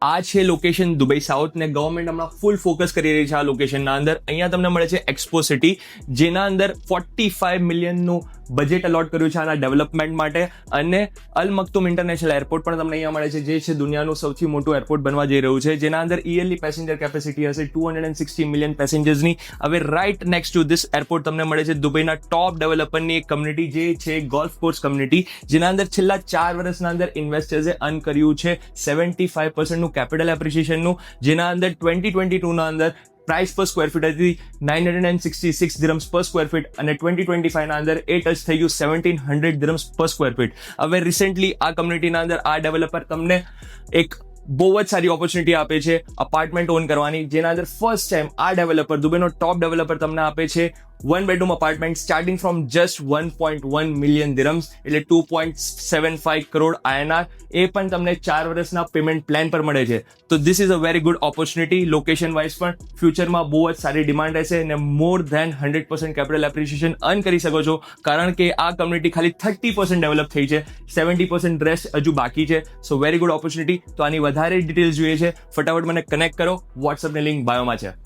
આ છે location Dubai south ને ગવર્મેન્ટ હમણાં ફૂલ ફોકસ કરી રહી છે આ લોકેશનના અંદર. અહીંયા તમને મળે છે એક્સપો સિટી, જેના અંદર 45 મિલિયનનું બજેટ અલોટ કર્યું છે આના ડેવલપમેન્ટ માટે. અને અલ મક્તુમ ઇન્ટરનેશનલ એરપોર્ટ પણ તમને અહીંયા મળે છે, જે છે દુનિયાનું સૌથી મોટું એરપોર્ટ બનવા જઈ રહ્યું છે, જેના અંદર યરલી પેસેન્જર કેપેસિટી હશે 260 મિલિયન પેસેન્જર્સની. હવે right next to this airport તમને મળે છે દુબઈના ટોપ ડેવલપરની એક કમ્યુનિટી, જે છે ગોલ્ફ કોર્સ કમ્યુનિટી, જેના અંદર છેલ્લા 4 વર્ષના અંદર ઇન્વેસ્ટર્સે અર્ન કર્યું છે 75% કેપિટલ એપ્રિસિએશનનું, જેના અંદર 2022ના અંદર પ્રાઇસ પર સ્ક્વેર ફીટ હતી 966 દિરહમ્સ પર સ્ક્વેર ફીટ અને 2025ના અંદર એ ટચ થઈ ગયું 1700 દિરહમ્સ પર સ્ક્વેર ફીટ. હવે રિસેન્ટલી આ કમ્યુનિટીના અંદર આ ડેવલપર તમને એક બહુ જ સારી ઓપોર્ચ્યુનિટી આપે છે અપાર્ટમેન્ટ ઓન કરવાની, જેના અંદર ફર્સ્ટ ટાઈમ આ ડેવલપર, દુબઈનો ટોપ ડેવલપર, તમને આપે છે 1 bedroom apartment starting from just 1.1 million dirhams, એટલે 2.75 કરોડ INR. એ પણ તમને 4 વર્ષના પેમેન્ટ પ્લાન પર મળે છે. તો this is a very good opportunity. Location wise પણ ફ્યુચરમાં બહુ જ સારી ડિમાન્ડ રહેશે અને more than 100% capital appreciation earn કરી શકો છો, કારણ કે આ કમ્યુનિટી ખાલી 30% ડેવલપ થઈ છે, 70% રેસ્ટ હજુ બાકી છે. સો વેરી ગુડ ઓપોર્ચ્યુનિટી. તો આની વધારે ડિટેલ્સ જોઈએ છે, ફટાફટ મને કનેક્ટ કરો, વોટ્સઅપની લિંક બાયોમાં છે.